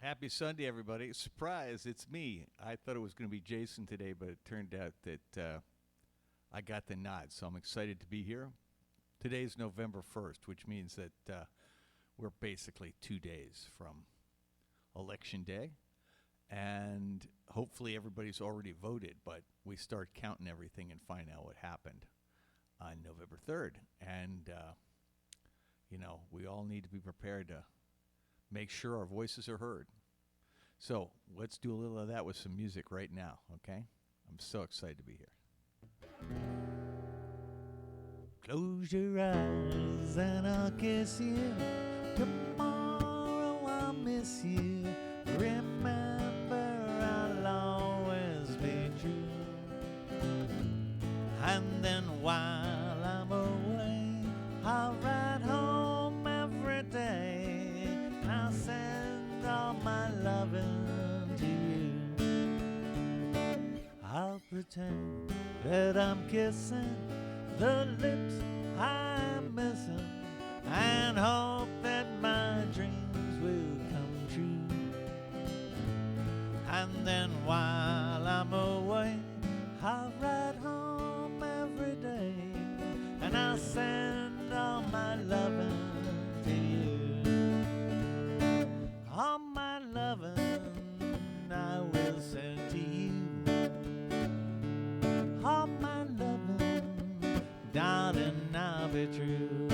Happy Sunday, everybody. Surprise, it's me. I thought it was going to be Jason today, but it turned out that I got the nod, so I'm excited to be here. Today's November 1st, which means that we're basically 2 days from Election Day, and hopefully everybody's already voted, but we start counting everything and find out what happened on November 3rd. And, we all need to be prepared to make sure our voices are heard. So let's do a little of that with some music right now, okay? I'm so excited to be here. Close your eyes and I'll kiss you. Tomorrow I'll miss you. Remember, I'll always be true. And then while I'm away, I'll ride home every day. I'll send all my loving to you. I'll pretend that I'm kissing the lips I'm missing and hope that my dreams will come true. And then while I'm away, I'll ride home every day and I'll send all my loving to you. All my loving I will send to you. All my loving, darling, I'll be true.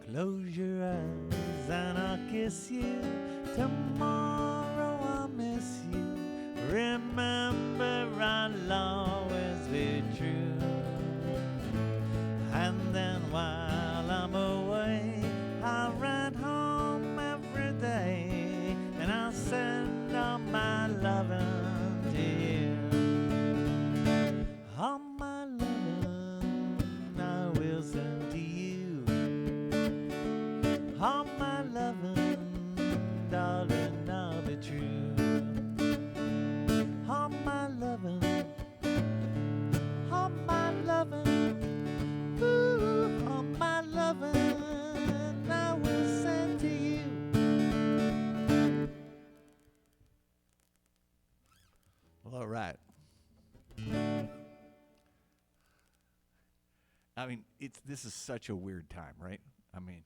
Close your eyes and I'll kiss you. Tomorrow I'll miss you. Remember, I'll always be true. And then while I'm away, I'll ride home every day and I'll send all my loving to you. All my loving I will send to you. All my loving, darling, I'll be true. All my loving, all my loving, ooh, all my loving, I will send to you. Well, all right. I mean, this is such a weird time, right? I mean,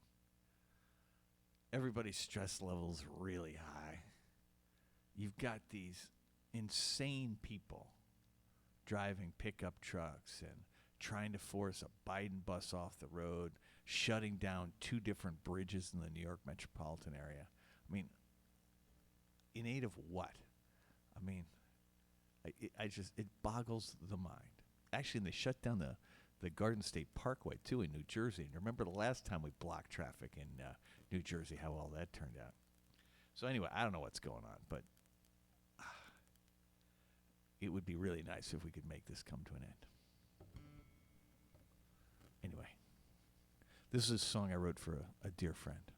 everybody's stress level's really high. You've got these insane people driving pickup trucks and trying to force a Biden bus off the road, shutting down 2 different bridges in the New York metropolitan area. I mean, in aid of what? I mean, it boggles the mind. Actually, they shut down the Garden State Parkway, too, in New Jersey. And remember the last time we blocked traffic in New Jersey, how all that turned out. So anyway, I don't know what's going on, but it would be really nice if we could make this come to an end. Anyway, this is a song I wrote for a dear friend.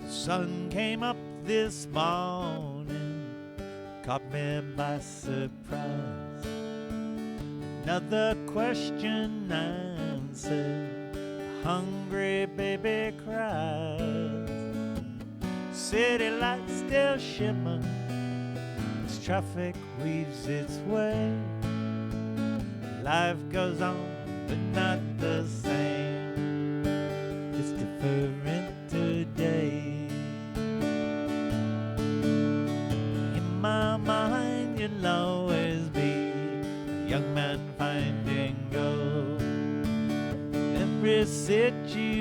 The sun came up this morning, caught me by surprise. Another question answered, a hungry baby cries. City lights still shimmer as traffic weaves its way. Life goes on, but not the same. It's different today. In my mind, you'll always be a young man finding gold. Every situation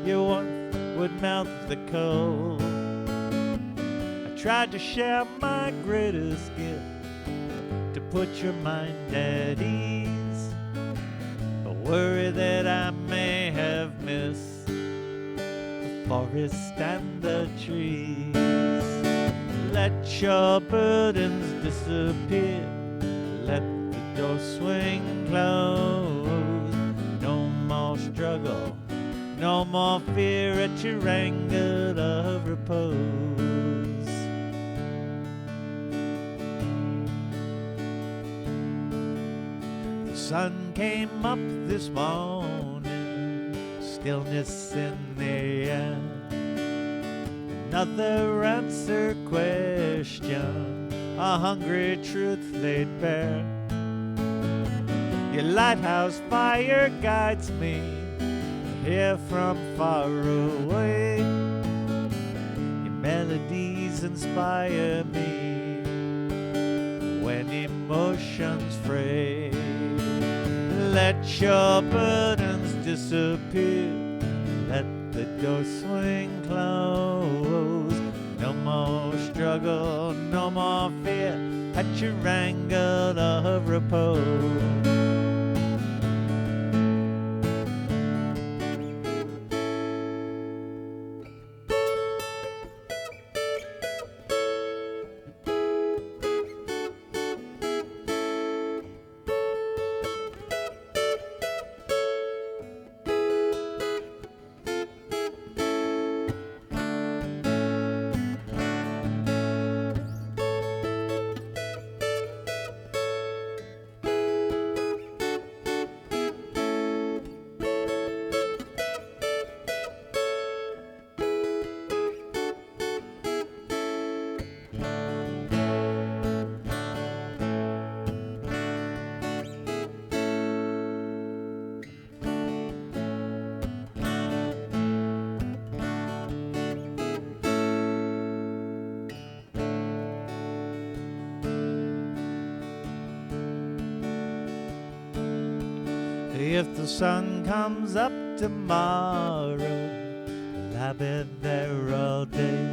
your warmth would melt the cold. I tried to share my greatest gift, to put your mind at ease, but worry that I may have missed a forest and the trees. Let your burdens disappear. Let the door swing close. No more struggle, no more fear at your angle of repose. The sun came up this morning, stillness in the air. Another answer question, a hungry truth laid bare. Your lighthouse fire guides me here from far away. Your melodies inspire me when emotions fray. Let your burdens disappear. Let the door swing close. No more struggle, no more fear at your angle of repose. If the sun comes up tomorrow, well, I've been there all day.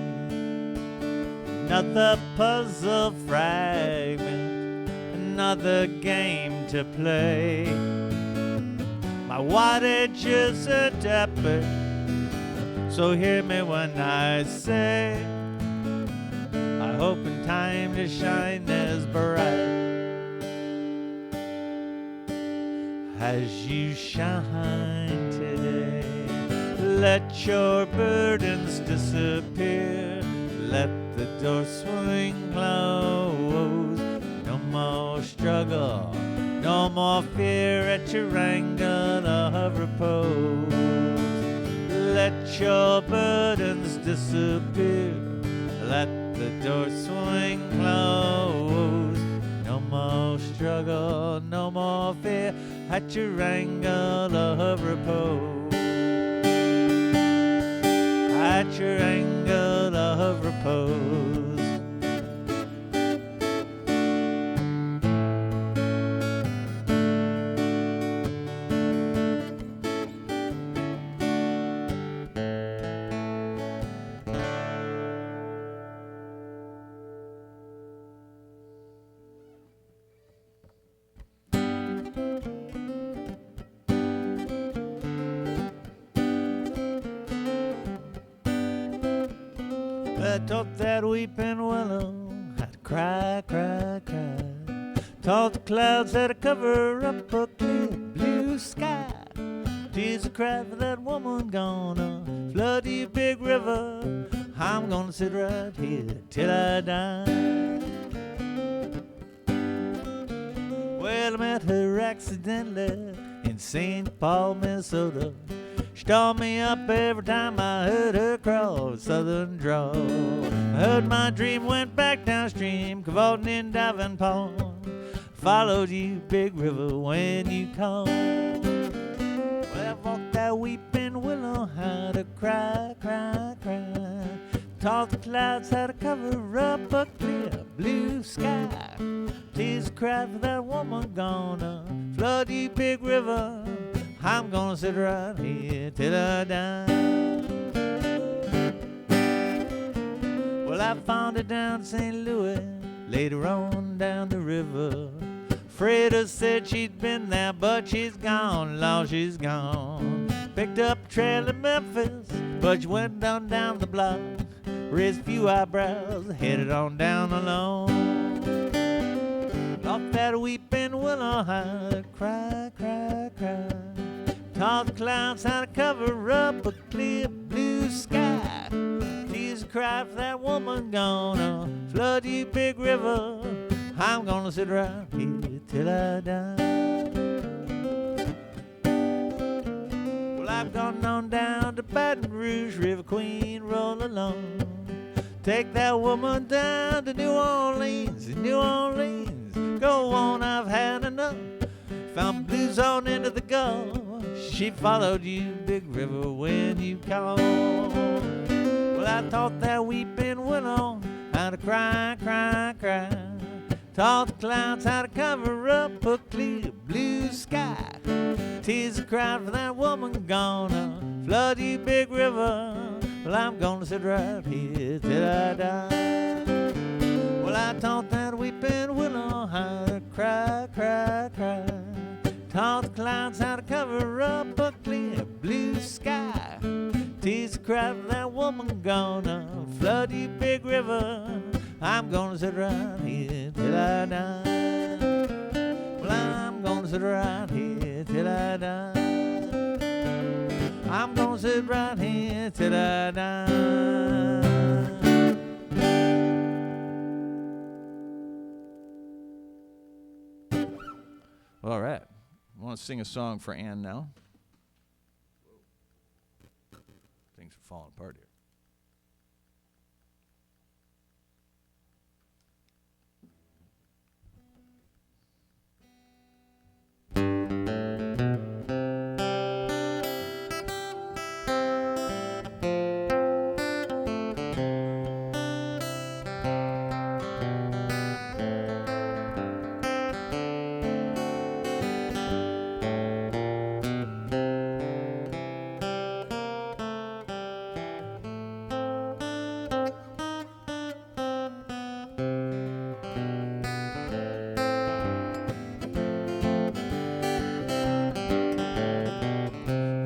Another puzzle fragment, another game to play. My wattage is a dapper, so hear me when I say, I hope in time to shine as bright as you shine today. Let your burdens disappear. Let the door swing close. No more struggle, no more fear at your angle of repose. Let your burdens disappear. Let the door swing close. No more struggle, no more fear at your angle of repose. At your angle of repose. I taught that weeping willow how to cry, cry, cry. Taught the clouds how to cover up a clear blue sky. Tears a cry for that woman gonna flood you big river. I'm gonna sit right here till I die. Well, I met her accidentally in St. Paul, Minnesota. She taught me up every time I heard her crawl, southern drawl. I heard my dream, went back downstream, cavorting in diving pond. Followed you, big river, when you called. Well, I walked that weeping willow, how to cry, cry, cry. Taught the clouds how to cover up a clear blue sky. Tears cried for that woman gonna flood you, big river. I'm gonna sit right here till I die. Well, I found her down St. Louis, later on down the river. Freda said she'd been there, but she's gone, Lord, she's gone. Picked up a trail in Memphis, But you went down the block, raised a few eyebrows, headed on down alone. Off that weeping willow high, cry, cry, cry. Taught the clouds how to cover up a clear blue sky. Tears cried for that woman gonna flood you big river. I'm gonna sit right here till I die. Well, I've gone on down to Baton Rouge, River Queen, roll along. Take that woman down to New Orleans, New Orleans. Go on, I've had enough. Found blues on into the Gulf. She followed you, big river, when you called. Well, I taught that weeping willow how to cry, cry, cry. Taught the clouds how to cover up a clear blue sky. Tears cried for that woman gonna flood you, big river. Well, I'm gonna sit right here till I die. Well, I taught that weeping willow how to cry, cry, cry. Taught the clouds how to cover up a clear blue sky. Tears cried for that woman gonna flood you, big river. I'm gonna sit right here till I die. Well, I'm gonna sit right here till I die. I'm gonna sit right here till I die. All right. I want to sing a song for Ann now. Things are falling apart here.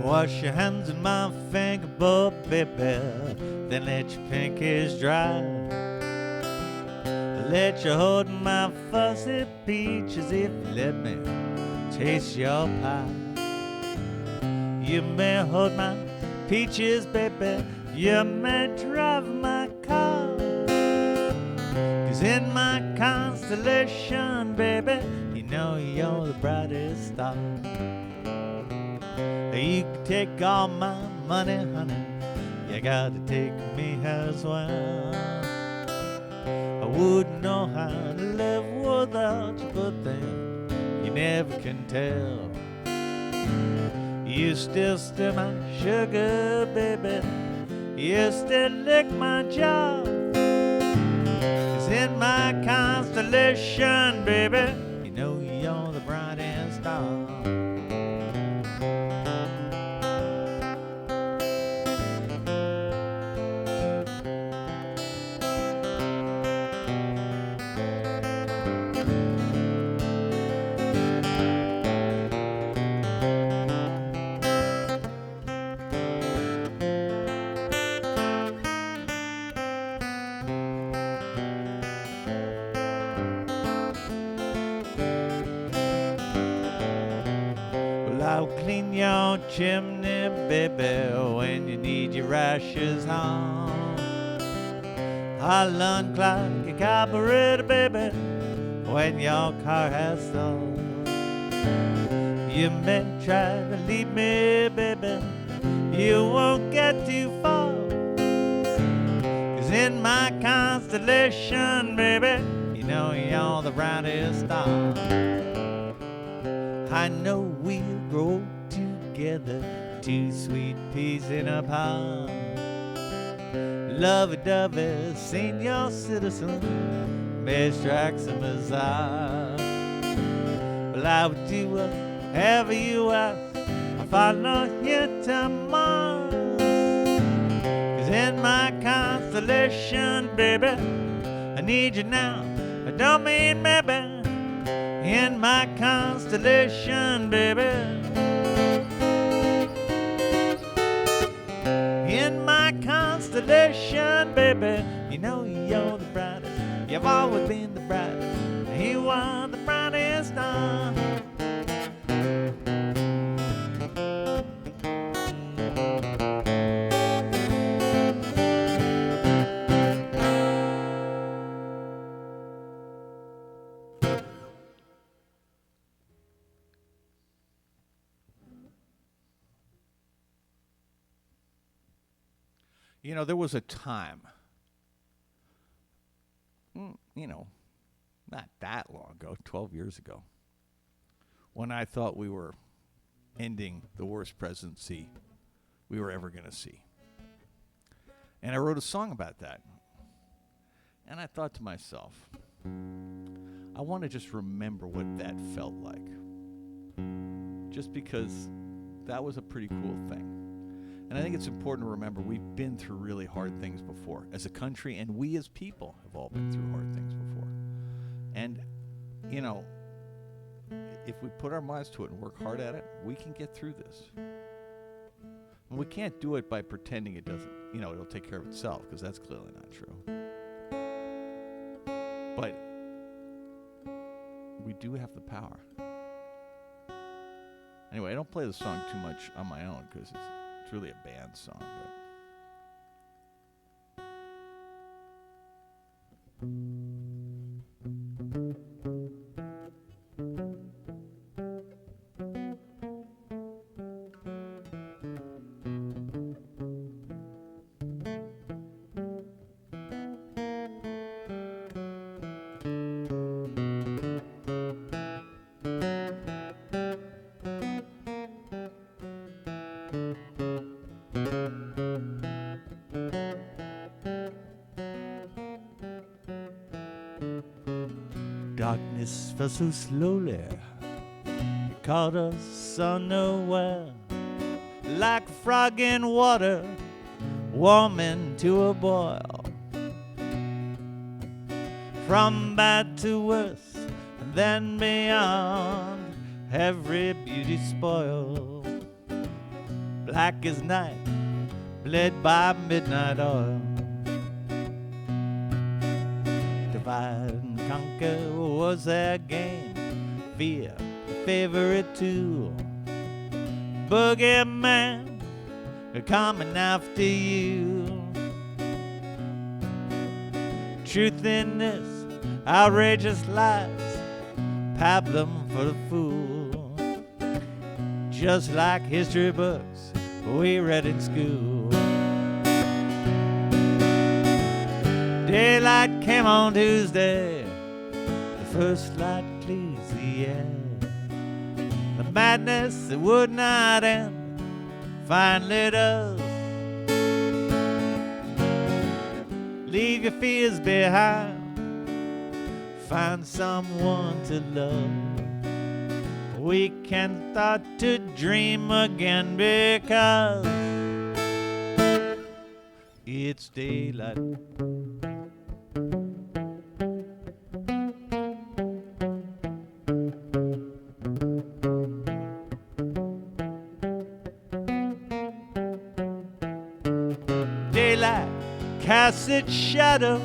Wash your hands in my fingerboard, baby, then let your pinkies dry. Let you hold my fuzzy peaches if you let me taste your pie. You may hold my peaches, baby, you may drive my car. 'Cause in my constellation, baby, you know you're the brightest star. You can take all my money, honey, you gotta take me as well. I wouldn't know how to live without you, but then you never can tell. You still stir my sugar, baby, you still lick my jaw. 'Cause in my constellation, baby, you know you're the brightest star. I'll clean your chimney, baby, when you need your ashes home. I'll unclog your carburetor, baby, when your car has stalled. You may try to leave me, baby, you won't get too far. 'Cause in my constellation, baby, you know you're the brightest star. I know we'll grow together, two sweet peas in a pod. Lovey-dovey, senior citizen, may strike some azar. Well, I would do whatever you ask, I'll follow you to Mars. 'Cause in my constellation, baby, I need you now, I don't mean maybe. In my constellation, baby, in Constellation Baby, you know you're the brightest. You've always been the brightest. You are the brightest star. You know, there was a time, not that long ago, 12 years ago, when I thought we were ending the worst presidency we were ever going to see. And I wrote a song about that. And I thought to myself, I want to just remember what that felt like. Just because that was a pretty cool thing. And I think it's important to remember we've been through really hard things before as a country, and we as people have all been through hard things before. And, if we put our minds to it and work hard at it, we can get through this. And we can't do it by pretending it doesn't, it'll take care of itself, because that's clearly not true. But we do have the power. Anyway, I don't play the song too much on my own, because it's really a band song, but darkness fell so slowly, it caught us unaware, like a frog in water, warming to a boil. From bad to worse, and then beyond, every beauty spoiled. Black as night, bled by midnight oil. Divide and conquer was their game, fear the favorite tool. Boogeyman coming after you. Truth in this outrageous lies, pablum for the fool. Just like history books we read in school. Daylight came on Tuesday, the first light clears the air. The madness that would not end finally does. Leave your fears behind, find someone to love. We can start to dream again because it's daylight. Daylight casts its shadow,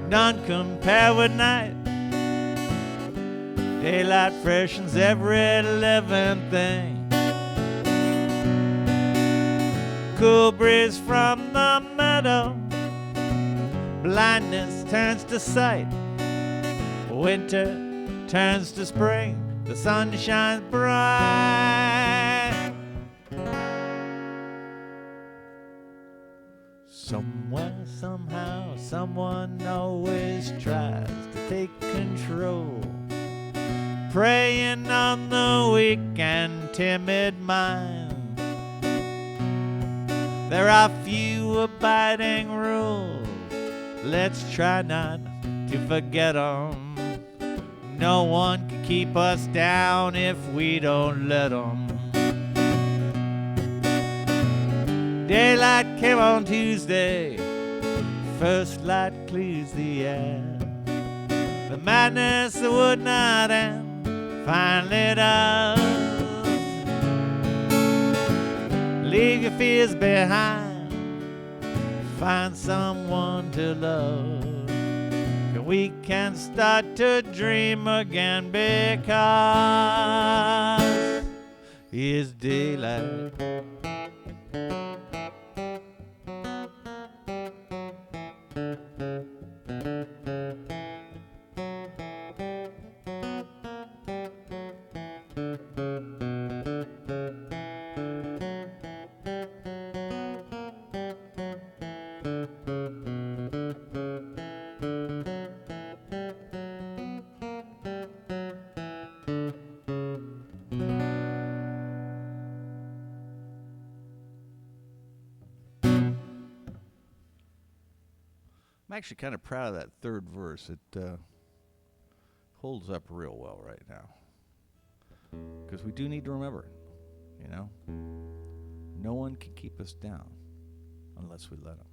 none compare with night. Daylight freshens every living thing. Cool breeze from the meadow, blindness turns to sight. Winter turns to spring, the sun shines bright. Somewhere, somehow, someone always tries to take control, preying on the weak and timid mind. There are few abiding rules, let's try not to forget 'em. No one can keep us down if we don't let 'em. Daylight came on Tuesday, first light clears the air. The madness that would not end finally does. Leave your fears behind, find someone to love. We can start to dream again because it's daylight. I'm actually kind of proud of that third verse. It holds up real well right now. Because we do need to remember it, you know? No one can keep us down unless we let them.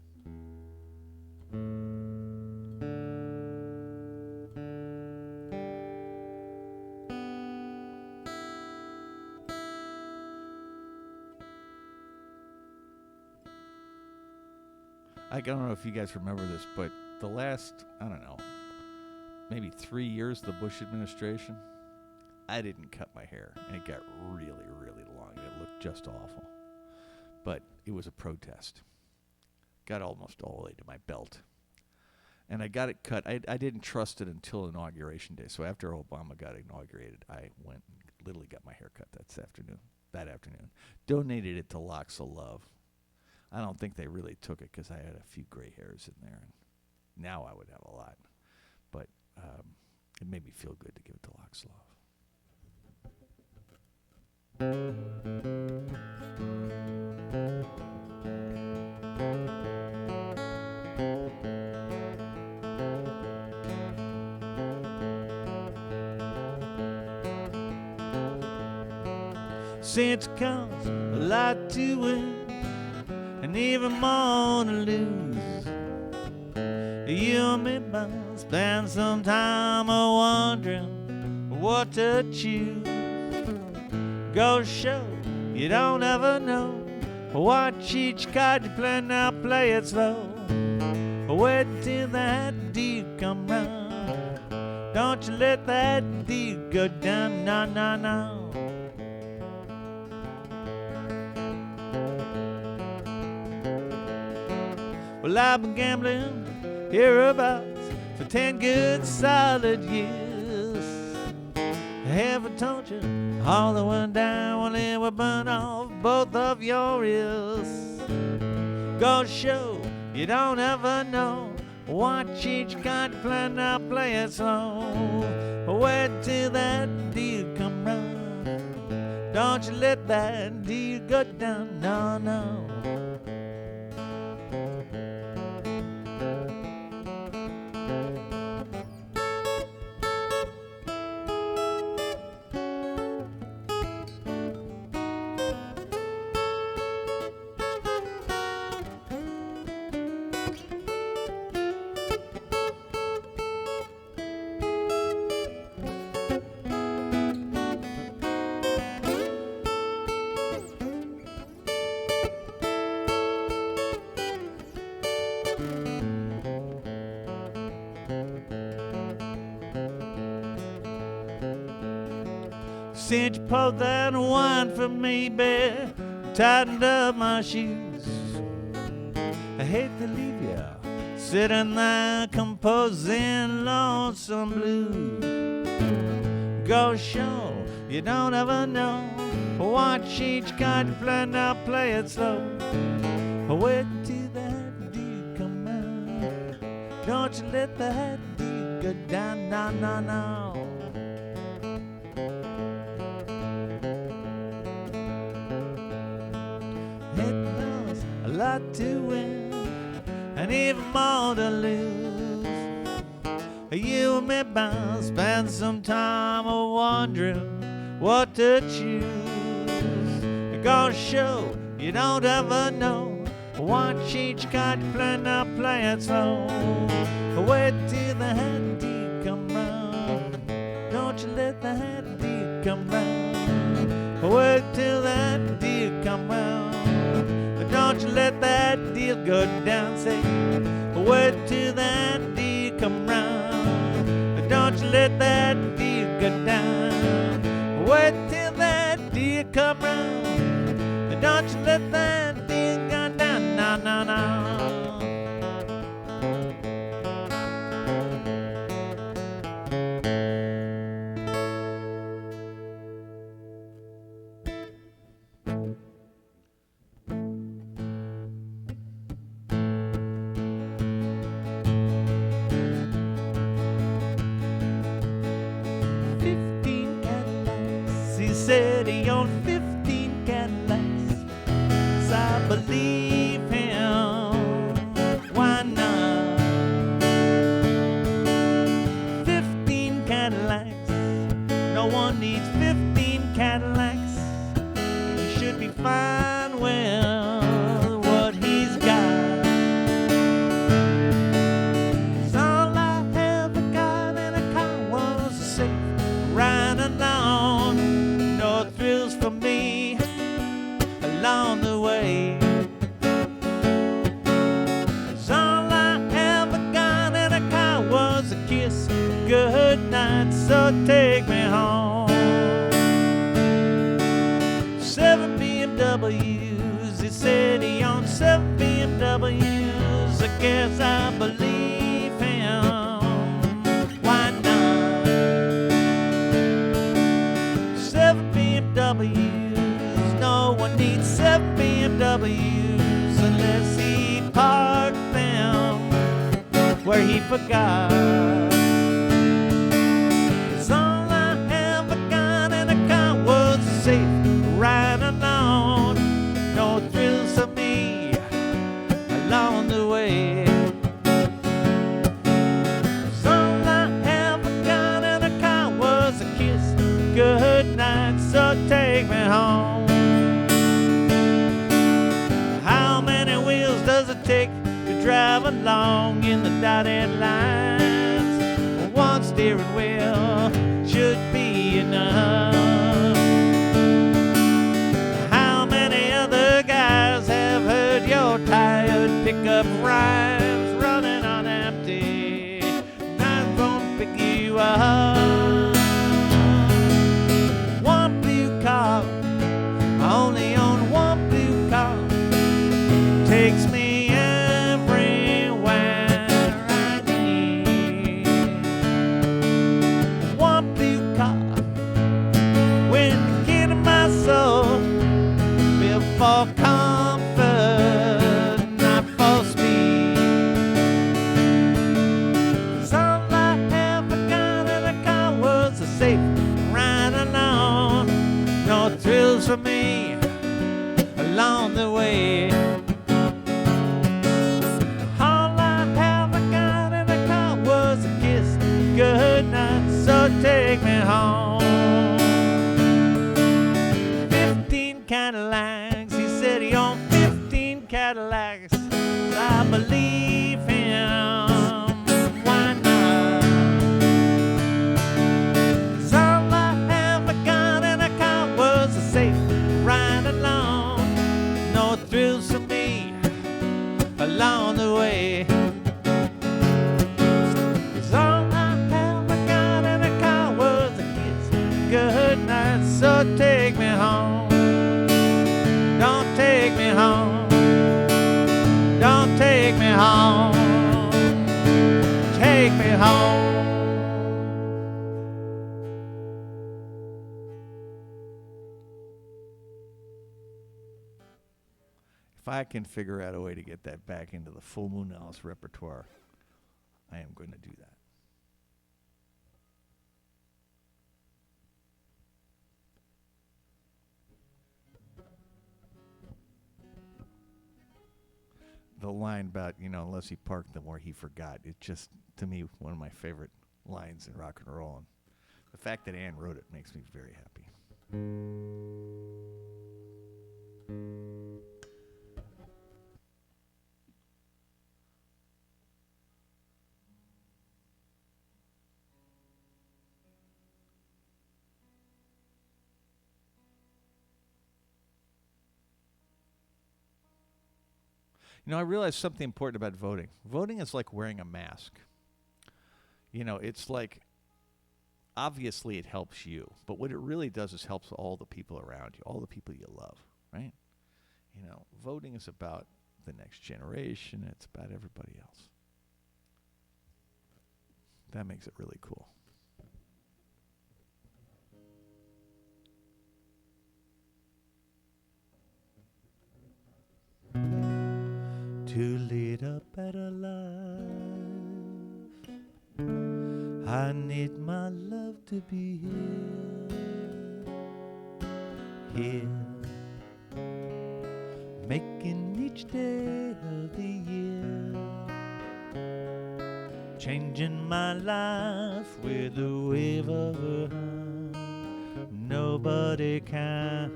I don't know if you guys remember this, but the last, I don't know, maybe 3 years of the Bush administration, I didn't cut my hair, and it got really, really long, and it looked just awful. But it was a protest. Got almost all the way to my belt. And I got it cut. I didn't trust it until Inauguration Day. So after Obama got inaugurated, I went and literally got my hair cut that afternoon. Donated it to Locks of Love. I don't think they really took it because I had a few gray hairs in there. And now I would have a lot. But it made me feel good to give it to Locks of Love. Since it comes a lot to win and even more to lose, you and me both spend some time wondering what to choose. Go show you don't ever know. Watch each card you play, now play it slow. Wait till that deal come round. Don't you let that deal go down, no, no, no. Well, I've been gambling hereabouts for 10 good solid years. Have I told you all that went down when it would burn off both of your ears? Go show you don't ever know. Watch each card you play, now play it slow. Wait till that deal come round. Don't you let that deal go down, no, no. Since you poured that wine for me, babe, tightened up my shoes. I hate to leave you sitting there composing lonesome blues. Go show you don't ever know. Watch each card you play, now play it slow. Wait till that deal come out. Don't you let that deal go down, no, no, no. A lot to win and even more to lose. You and me bound spend some time wondering what to choose. Go show you don't ever know. Watch each card you play, now play it slow. Wait till the hat deal come round. Don't you let the hat deal come round. Wait till that deal come round. Don't you let that deal go down, say come round. Don't you let that deer go down. Wait till that deer come round. Don't you let that deer go down. No, no, no. 15 Cadillacs. He said he owned 15 Cadillacs. So I believe him. Why not? 15 Cadillacs. No one needs 15 Cadillacs. He should be fine with what he's got. 'Cause all I ever got in a car was a safe ride along. No thrills for me along the way. 'Cause all I ever got in a car was a kiss, good night, so take me home. 7 BMWs, he said he owned 7 BMWs. I guess I believe him. Why not? 7 BMWs, no one needs 7 BMWs unless he parked them where he forgot. 'Cause all I ever got in a car was a safe ride alone. No thrills for me along the way. 'Cause all I ever got in a car was a kiss, good night, so take me home. How many wheels does it take to drive along in the dotted lines? One steering wheel should be enough. How many other guys have heard your tired pickup rhymes running on empty? Knives won't pick you up. One blue car, I only own one blue car. Takes me everywhere I need. One blue car, when the kid of my soul, built for comfort, not for speed. 'Cause all I ever got in a car was a safe ride alone. No thrills for me along the way. All I ever got in a car was a kiss, good night, so take me home. 15 Cadillacs, he said he owned 15 Cadillacs. I believe him. Why not? 'Cause all I ever got in a car was a safe ride alone. No thrills for me along the way. 'Cause all I ever got in a car was a kiss, good night, so take me home. Don't take me home. Don't take me home. Take me home. If I can figure out a way to get that back into the Full Moon Alice repertoire, I am going to do that. The line about, unless he parked them where he forgot, it's just, to me, one of my favorite lines in rock and roll. And the fact that Ann wrote it makes me very happy. I realized something important about voting. Voting is like wearing a mask. It's like, obviously it helps you, but what it really does is helps all the people around you, all the people you love, right? Voting is about the next generation. It's about everybody else. That makes it really cool. To lead a better life, I need my love to be here, making each day of the year, changing my life with a wave of her hand. Nobody can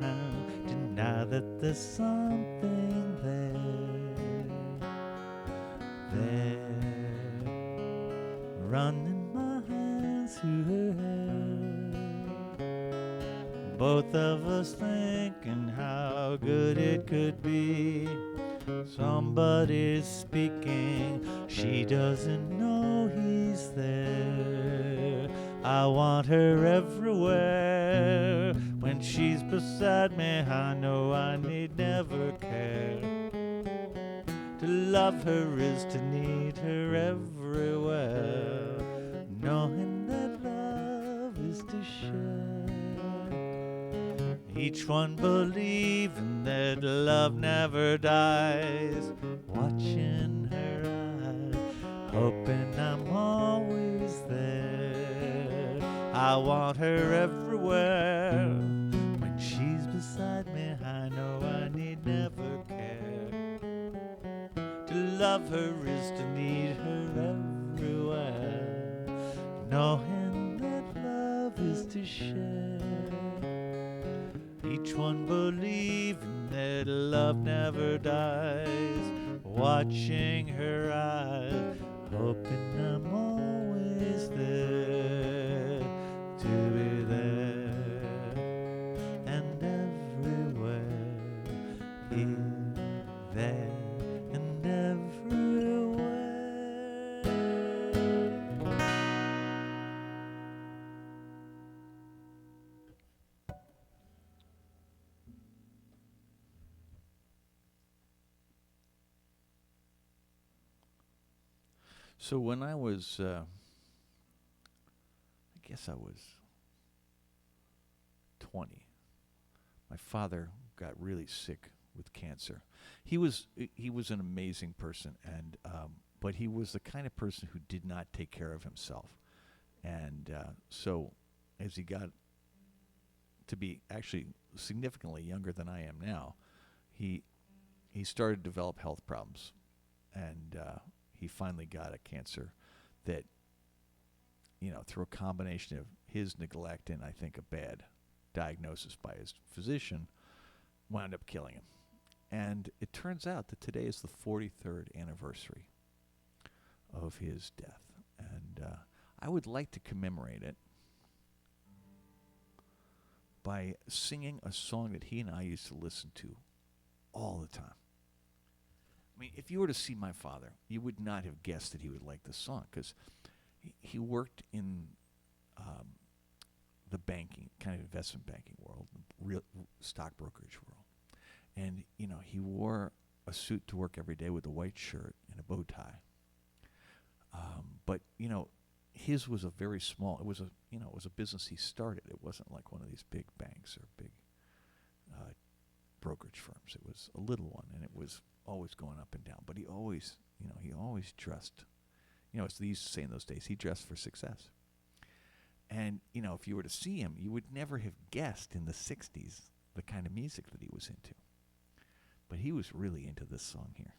deny that there's something there, running my hands through her hair, both of us thinking how good it could be. Somebody's speaking, she doesn't know he's there. I want her everywhere. When she's beside me, I know I need never care. To love her is to need her everywhere, knowing that love is to share. Each one believing that love never dies, watching her eyes, hoping I'm always there. I want her everywhere. When she's beside me, I know I need never care. To love her is to need her everywhere, knowing that love is to share. Each one believing that love never dies, watching her eyes, hoping I'm always there, to be there and everywhere, here, there, and everywhere. So when I was, I guess I was 20, my father got really sick with cancer. He was an amazing person, and but he was the kind of person who did not take care of himself. And so as he got to be actually significantly younger than I am now, he started to develop health problems, and he finally got a cancer that, through a combination of his neglect and I think a bad diagnosis by his physician, wound up killing him. And it turns out that today is the 43rd anniversary of his death. And I would like to commemorate it by singing a song that he and I used to listen to all the time. I mean, if you were to see my father, you would not have guessed that he would like this song, because he worked in the banking, kind of investment banking world, real stock brokerage world. And, he wore a suit to work every day with a white shirt and a bow tie. But, his was a very small, it was a business he started. It wasn't like one of these big banks or big brokerage firms. It was a little one, and it was always going up and down. But he always dressed, as they used to say in those days, he dressed for success. And, if you were to see him, you would never have guessed in the 60s the kind of music that he was into. But he was really into this song here.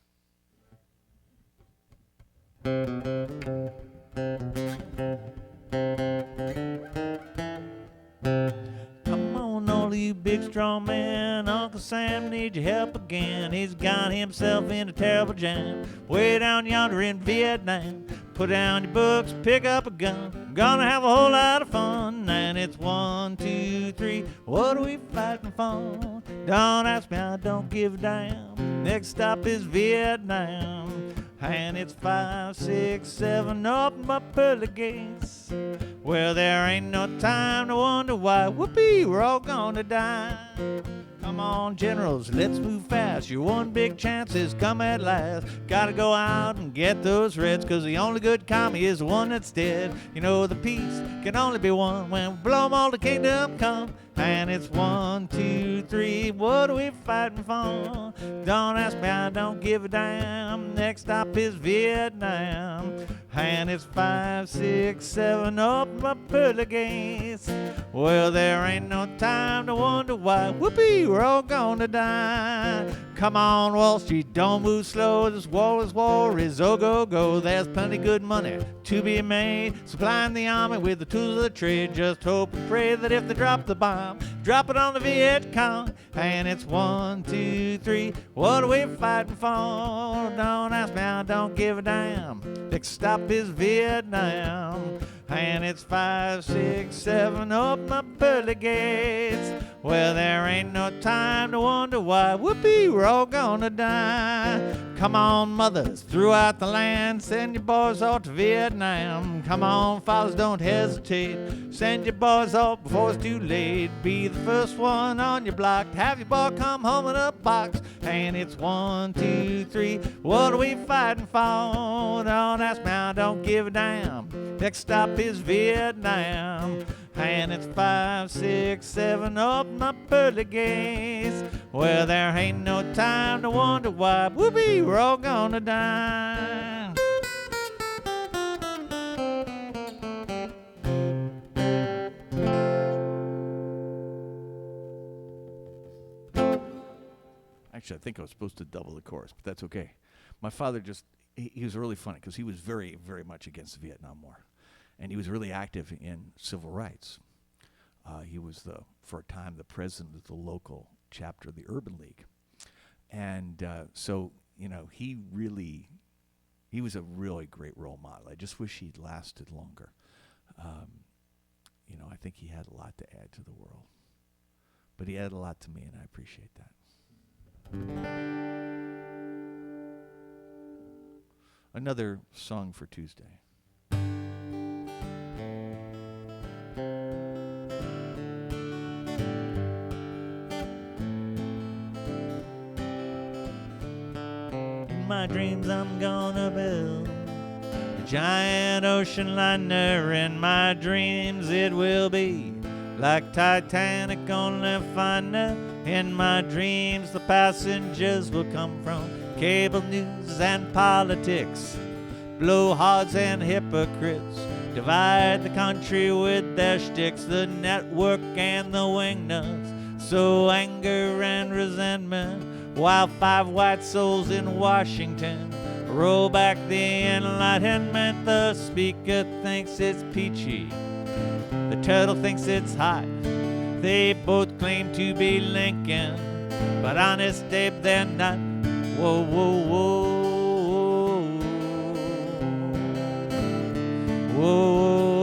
Come on, all you big strong men, Uncle Sam needs your help again. He's got himself in a terrible jam, way down yonder in Vietnam. Put down your books, pick up a gun, gonna have a whole lot of fun. And it's 1, 2, 3, what are we fighting for? Don't ask me, I don't give a damn. Next stop is Vietnam. And it's 5, 6, 7, open my pearly gates. Well, there ain't no time to wonder why. Whoopee, we're all gonna die. Come on, generals, let's move fast. Your one big chance has come at last. Gotta go out and get those reds, 'cause the only good commie is the one that's dead. You know the peace can only be won when we blow 'em all to kingdom come. And it's 1, 2, 3, what are we fighting for? Don't ask me, I don't give a damn. Next stop is Vietnam. And it's 5, 6, 7, open my pearly gates. Well, there ain't no time to wonder why. Whoopee, we're all gonna die. Come on, Wall Street, don't move slow. This war is oh go go. There's plenty good money to be made, supplying the army with the tools of the trade. Just hope and pray that if they drop the bomb, drop it on the Viet Cong. And it's 1, 2, 3, what are we fighting for? Don't ask me, I don't give a damn. Next stop is Vietnam. And it's 5, 6, 7, open my pearly gates. Well, there ain't no time to wonder why. Whoopee, we're all gonna die. Come on, mothers throughout the land, send your boys off to Vietnam. Come on, fathers, don't hesitate. Send your boys off before it's too late. Be the first one on your block. Have your boy come home in a box. And it's 1, 2, 3, what are we fighting for? Don't ask me, I don't give a damn. Next stop is Vietnam. And it's 5, 6, 7, open my pearly gates. Well, there ain't no time to wonder why. Whoopee, we're all gonna die. Actually, I think I was supposed to double the chorus, but that's okay. My father he was really funny because he was very, very much against the Vietnam War. And he was really active in civil rights. He was, for a time, the president of the local chapter of the Urban League. And so, you know, he was a really great role model. I just wish he'd lasted longer. You know, I think he had a lot to add to the world. But he added a lot to me, and I appreciate that. Another song for Tuesday. In my dreams I'm gonna build a giant ocean liner. In my dreams it will be like Titanic, only finer. In my dreams the passengers will come from cable news and politics, blowhards and hypocrites, divide the country with their shticks, the network and the wingnuts, so anger and resentment, while 5 white souls in Washington roll back the Enlightenment. The speaker thinks it's peachy, the turtle thinks it's hot. They both claim to be Lincoln, but honest Abe, they're not. Whoa, whoa, whoa, whoa.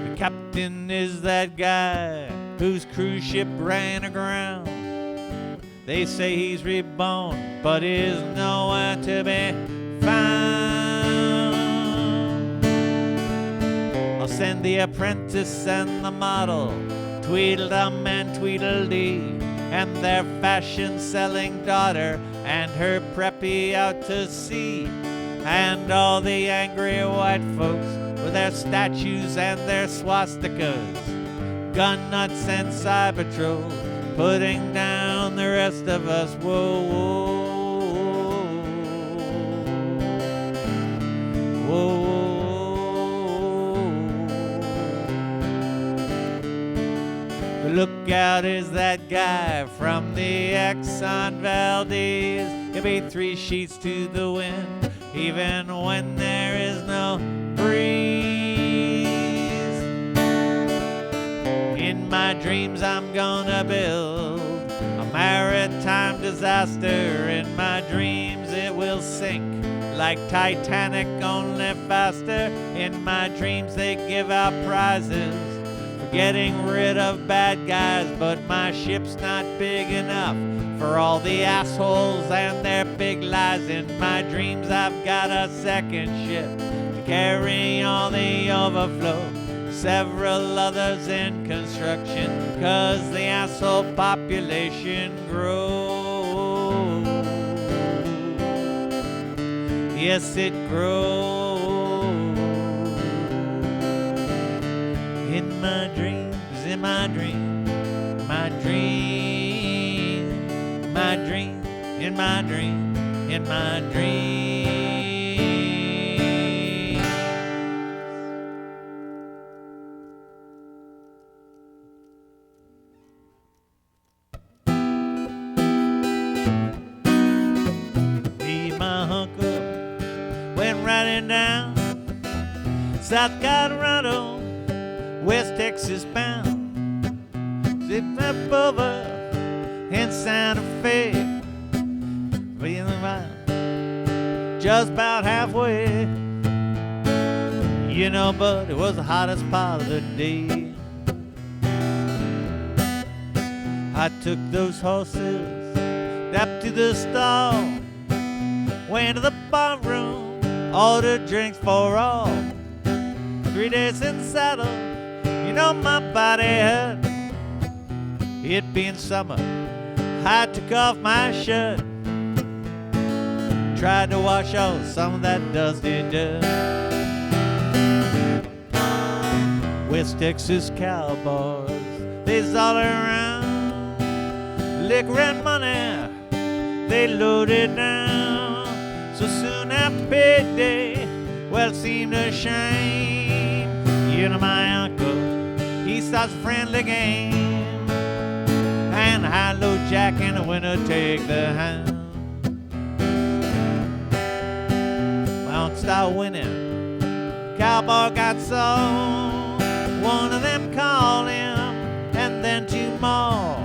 The captain is that guy whose cruise ship ran aground. They say he's reborn, but is nowhere to be found. I'll send the apprentice and the model, Tweedledum and Tweedledee, and their fashion-selling daughter and her preppy out to sea, and all the angry white folks with their statues and their swastikas, gun nuts and cyber trolls, putting down the rest of us. Whoa, whoa, whoa, whoa. Lookout is that guy from the Exxon Valdez. He'll be 3 sheets to the wind, even when there is no breeze. In my dreams I'm gonna build a maritime disaster. In my dreams it will sink like Titanic, only faster. In my dreams they give out prizes for getting rid of bad guys, but my ship's not big enough For all the assholes and their big lies in my dreams, I've got a second ship to carry all the overflow. Several others in construction, 'cause the asshole population grows. Yes, it grows. In my dreams, in my dream, my dream, my dream, in my dream, in my dream. Me, my uncle, went riding down South Colorado, West Texas bound. Zipped up over in Santa Fe, feeling fine, just about halfway. You know, but it was the hottest part of the day. I took those horses up to the stall, went to the bar room, ordered drinks for all. 3 days in saddle, you know my body hurt. It being summer, I took off my shirt, tried to wash off some of that dusty dirt. West Texas cowboys, they's all around. Liquor and money, they loaded down. So soon after payday, well, it seemed a shame. You know my uncle, he starts a friendly game, and high-low Jack in the winter take the hand. Well, start winning, cowboy got sold. One of them called him, and then two more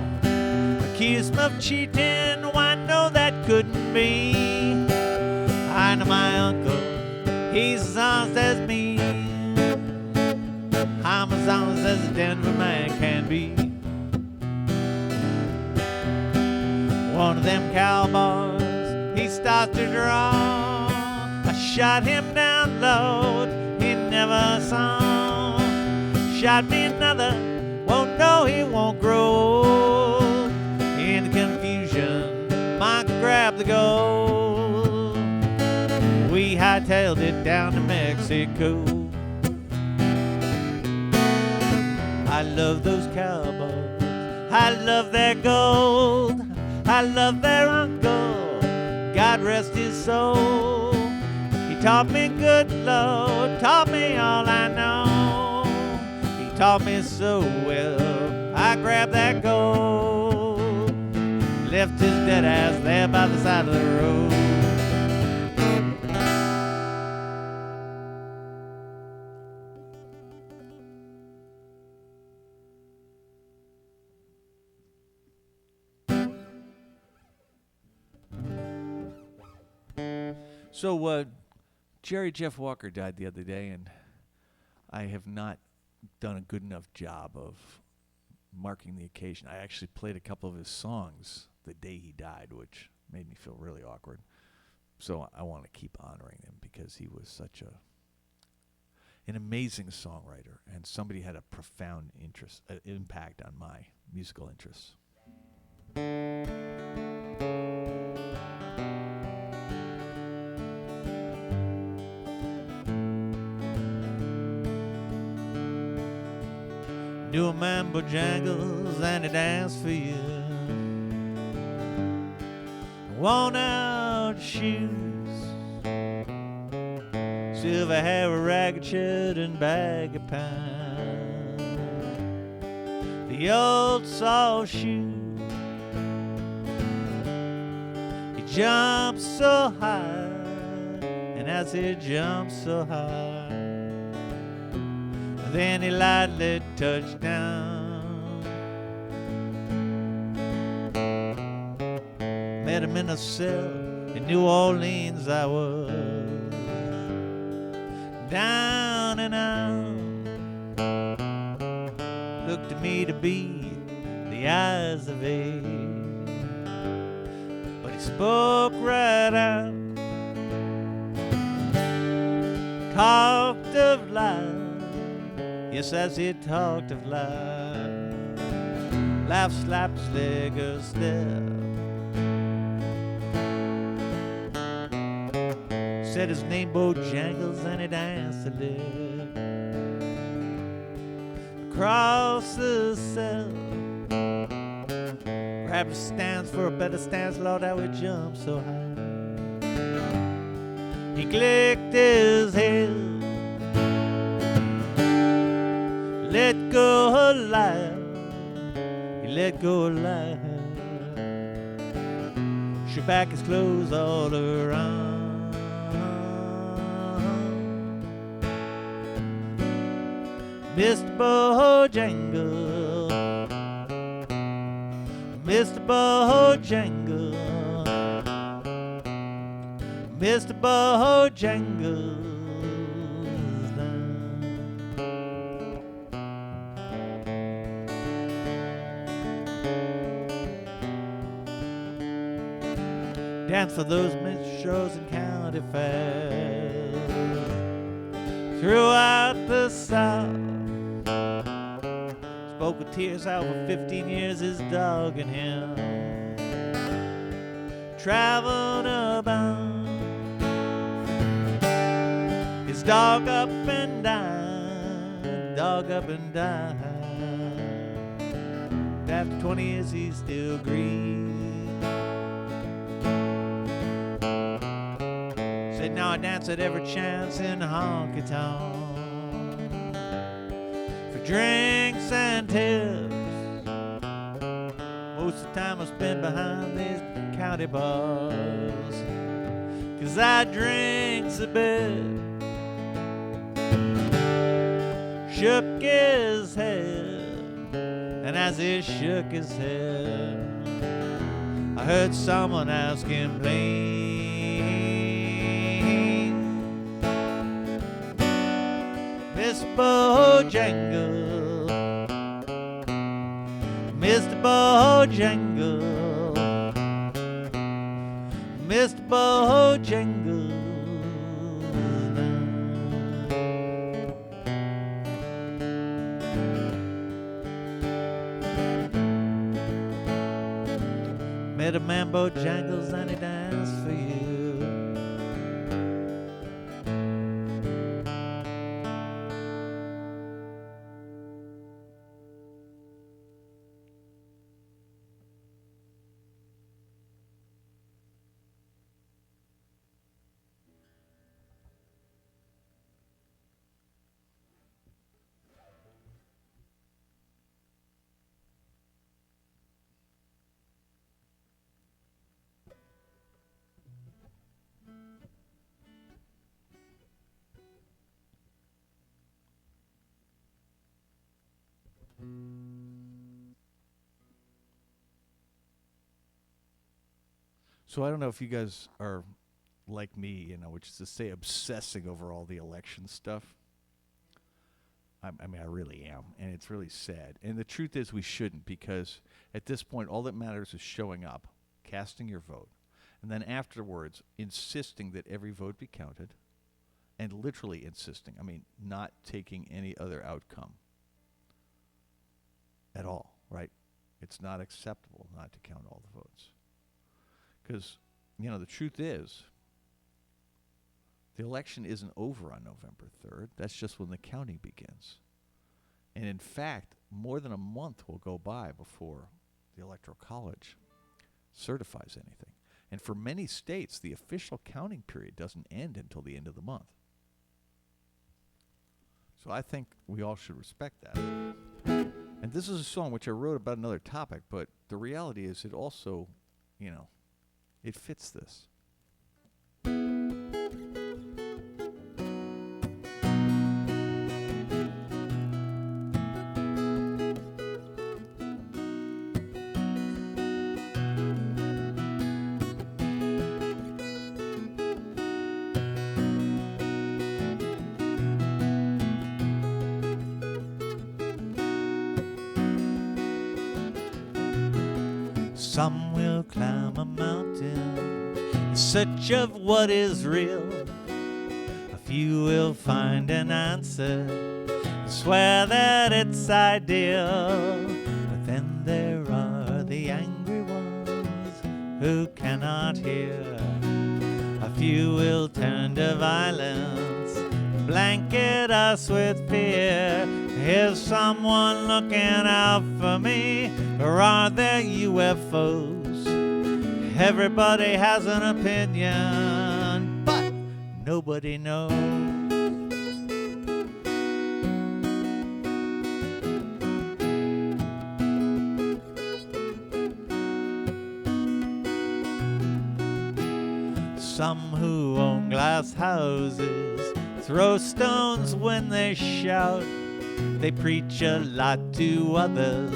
accused him of cheating. Why, no, that couldn't be. I know my uncle, he's as honest as me. I'm as honest as a Denver man can be. One of them cowboys, he starts to draw. I shot him down low, he never saw. Shot me another, won't know he won't grow. In the confusion, Mike grabbed the gold. We hightailed it down to Mexico. I love those cowboys, I love their gold, I love their uncle, God rest his soul. He taught me good Lord, taught me all I know. He taught me so well, I grabbed that gold, left his dead ass there by the side of the road. So, Jerry Jeff Walker died the other day, and I have not done a good enough job of marking the occasion. I actually played a couple of his songs the day he died, which made me feel really awkward. So I want to keep honoring him because he was such an amazing songwriter, and somebody had a profound impact on my musical interests. Do a mambo jangles and a dance for you. Worn out shoes, silver hair, a ragged shirt, and bag of pants. The old saw shoe, he jumps so high, and as he jumps so high, then he lightly touched down. Met him in a cell in New Orleans I was, down and out. Looked to me to be the eyes of age. spoke right out, talked of life, yes, as he talked of life, life slapped his leg a step, said his name Bojangles and he danced a lick across the cell. Grabbed a stance for a better stance, Lord, how we jump so high. He clicked his heels, let go of life, he let go of life, stripped back his clothes all around. Mr. Bojangle, Mr. Bojangle, Mr. Bojangle's down. Dance for those minstrels and county fairs throughout the South. Spoke with tears out for 15 years, his dog and him traveled about. His dog up and down, dog up and down. After 20 years he's still green. Said now I dance at every chance in honky tonk for drinks and tips. Most of the time I spend behind these county bars, 'cause I drinks a bit. Shook his head, and as he shook his head, I heard someone ask him plain, Miss Bojangle, Mr. Bojangle, Mr. Bojangle. Met a man Bojangles and he danced for you. So I don't know if you guys are like me, which is to say obsessing over all the election stuff. I mean, I really am, and it's really sad. And the truth is we shouldn't, because at this point, all that matters is showing up, casting your vote, and then afterwards insisting that every vote be counted, and literally insisting, not taking any other outcome at all, right? It's not acceptable not to count all the votes. Because, the truth is, the election isn't over on November 3rd. That's just when the counting begins. And in fact, more than a month will go by before the Electoral College certifies anything. And for many states, the official counting period doesn't end until the end of the month. So I think we all should respect that. And this is a song which I wrote about another topic, but the reality is it also, it fits this. Some will climb a mountain in search of what is real. A few will find an answer and swear that it's ideal. But then there are the angry ones who cannot hear. A few will turn to violence, blanket us with fear. Is someone looking out for me, or are there UFOs? Everybody has an opinion, but nobody knows. Some who own glass houses throw stones when they shout. They preach a lot to others,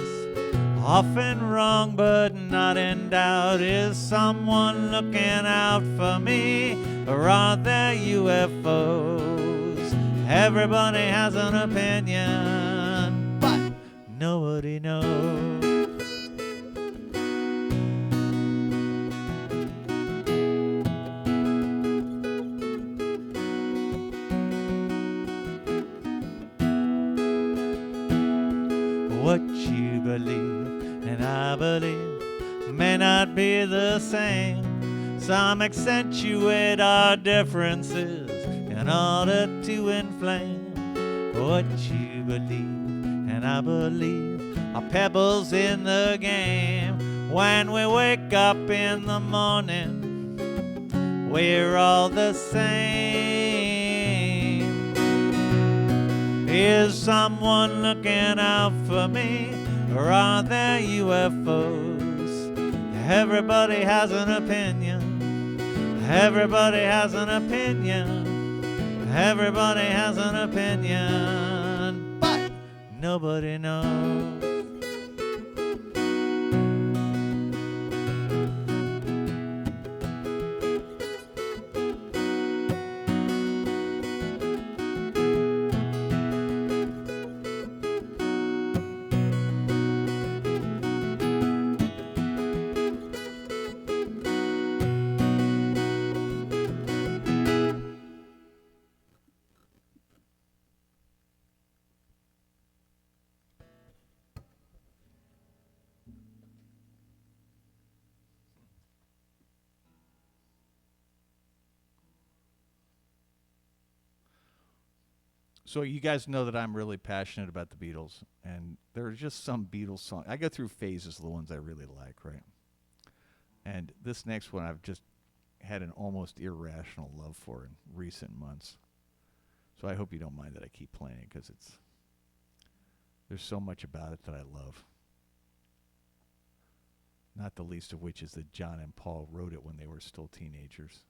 often wrong but not in doubt. Is someone looking out for me, or are there UFOs? Everybody has an opinion, but nobody knows. What you believe and I believe may not be the same. Some accentuate our differences in order to inflame. What you believe and I believe are pebbles in the game. When we wake up in the morning, we're all the same. Is someone looking out for me, or are there UFOs? Everybody has an opinion. Everybody has an opinion. Everybody has an opinion, but nobody knows. So you guys know that I'm really passionate about the Beatles, and there are just some Beatles songs. I go through phases of the ones I really like, right? And this next one I've just had an almost irrational love for in recent months. So I hope you don't mind that I keep playing it, because there's so much about it that I love. Not the least of which is that John and Paul wrote it when they were still teenagers.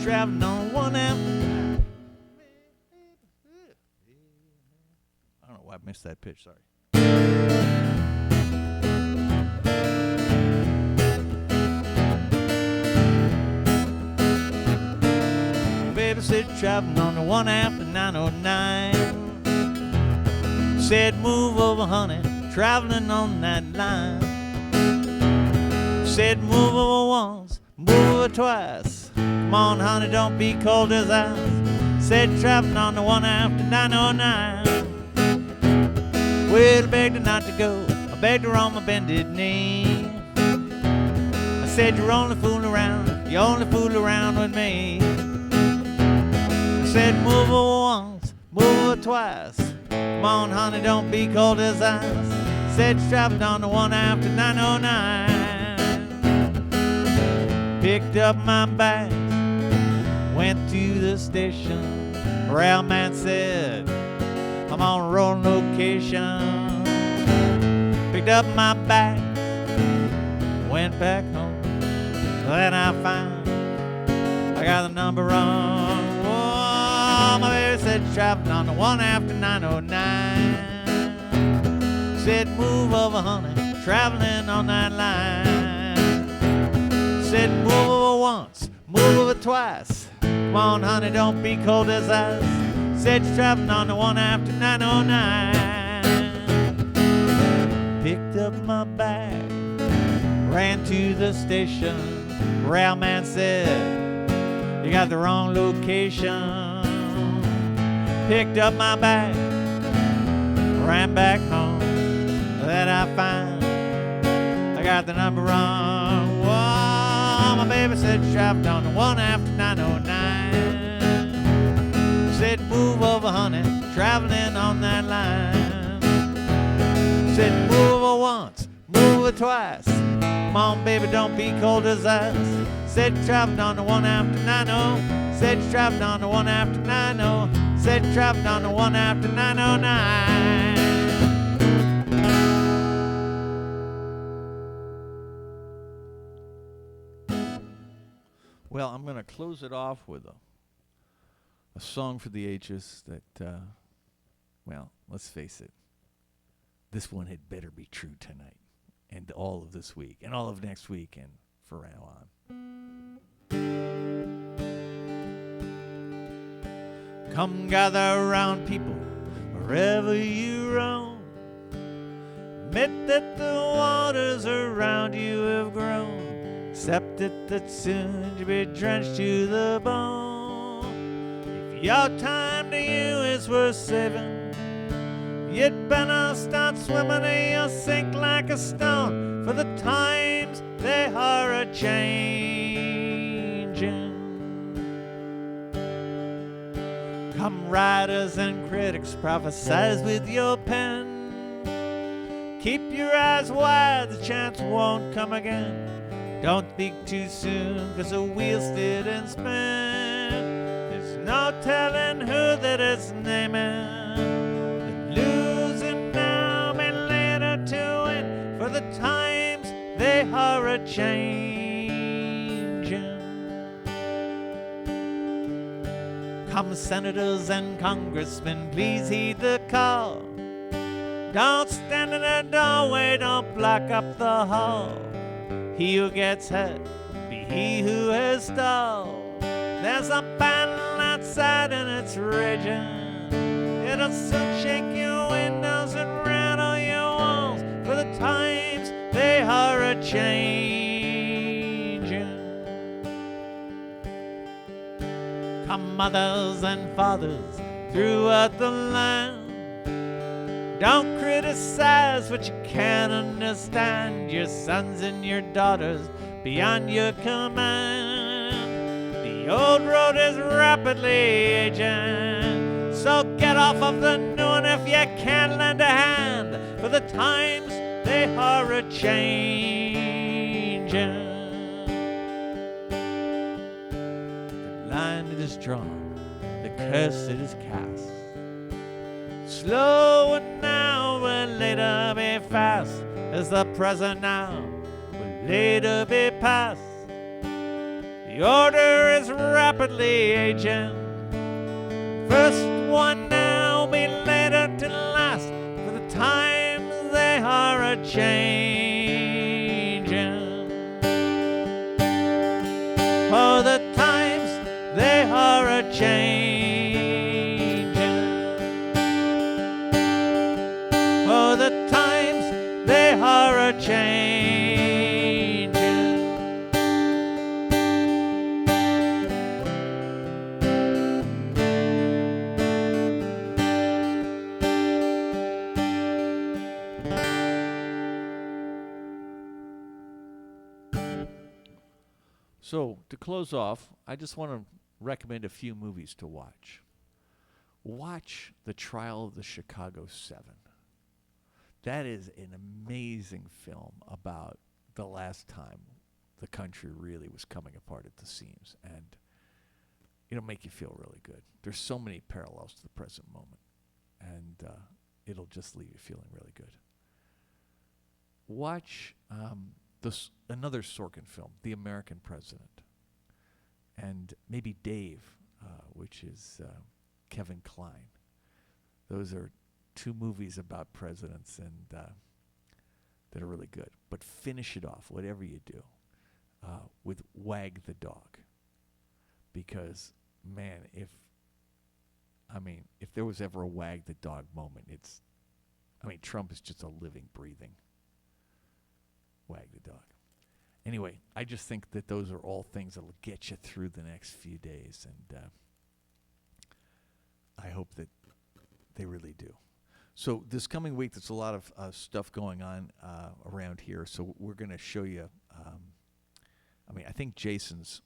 Traveling on one amp. I don't know why I missed that pitch, sorry. Baby said traveling on the one amp to 909. Said move over, honey, traveling on that line. Said move over once, move over twice. Come on, honey, don't be cold as ice. Said traveling on the one after 909. Well, I begged her not to go. I begged her on my bended knee. I said, you're only fooling around. You only fool around with me. I said, move over once, move over twice. Come on, honey, don't be cold as ice. Said traveling on the one after 909. Picked up my bag, went to the station. Railman said, I'm on a rolling location. Picked up my bag, went back home. Then I found I got the number wrong. Oh, my baby said traveling on the one after 909. Said move over, honey, traveling on that line. Said move over once, move over twice. Come on, honey, don't be cold as ice. Said you're traveling on the one after 909. Picked up my bag, ran to the station. Railman said, you got the wrong location. Picked up my bag, ran back home. That I find I got the number wrong. Whoa, my baby said trapped on the one after 909. Said move over, honey, traveling on that line. Said move over once, move over twice. Come on, baby, don't be cold as ice. Said trapped on the one after 90. Said trapped on the one after 90. Said trapped on the one after 909. Well, I'm going to close it off with a song for the ages that, well, let's face it, this one had better be true tonight and all of this week and all of next week and for now on. Come gather around, people, wherever you roam. Admit that the waters around you have grown. Accept it that soon you'll be drenched to the bone. If your time to you is worth saving, you'd better start swimming or you'll sink like a stone. For the times they are a-changing. Come writers and critics, prophesize with your pen. Keep your eyes wide, the chance won't come again. Don't speak too soon, 'cause the wheel's still in spin. There's no telling who that is naming. The losing now may later to win, for the times they are a-changing. Come senators and congressmen, please heed the call. Don't stand in the doorway, don't block up the hall. He who gets hurt, be he who has stalled. There's a battle outside and it's raging. It'll soon shake your windows and rattle your walls. For the times they are a-changing. Come mothers and fathers throughout the land. Don't criticize what you can't understand. Your sons and your daughters beyond your command. The old road is rapidly aging, so get off of the new one if you can't lend a hand. For the times they are a-changing. The line that is drawn, the curse that is cast. Slow and now will later be fast, as the present now will later be past. The order is rapidly aging. First one now be later to last, for the times they are a-changing. For the times they are a-changing. For the times they are a-changing. So, to close off, I just want to recommend a few movies to watch. Watch The Trial of the Chicago 7. That is an amazing film about the last time the country really was coming apart at the seams, and it'll make you feel really good. There's so many parallels to the present moment, and it'll just leave you feeling really good. Watch another Sorkin film, The American President, and maybe Dave, which is Kevin Kline. Those are two movies about presidents and that are really good. But finish it off, whatever you do, with Wag the Dog. Because, man, if there was ever a Wag the Dog moment, Trump is just a living, breathing Wag the Dog. Anyway, I just think that those are all things that will get you through the next few days, and I hope that they really do. So this coming week, there's a lot of stuff going on around here, so we're going to show you, I think Jason's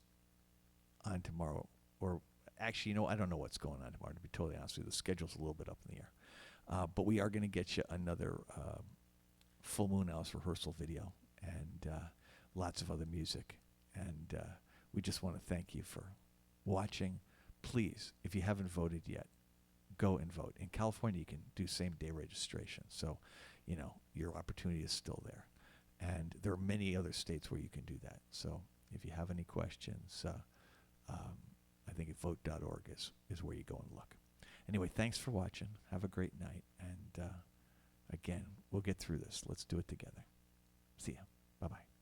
on tomorrow, or actually, I don't know what's going on tomorrow, to be totally honest with you. The schedule's a little bit up in the air. But we are going to get you another Full Moon House rehearsal video and lots of other music. And we just want to thank you for watching. Please, if you haven't voted yet, go and vote. In California, you can do same-day registration. So, your opportunity is still there. And there are many other states where you can do that. So if you have any questions, I think vote.org is where you go and look. Anyway, thanks for watching. Have a great night. And again, we'll get through this. Let's do it together. See ya. Bye-bye.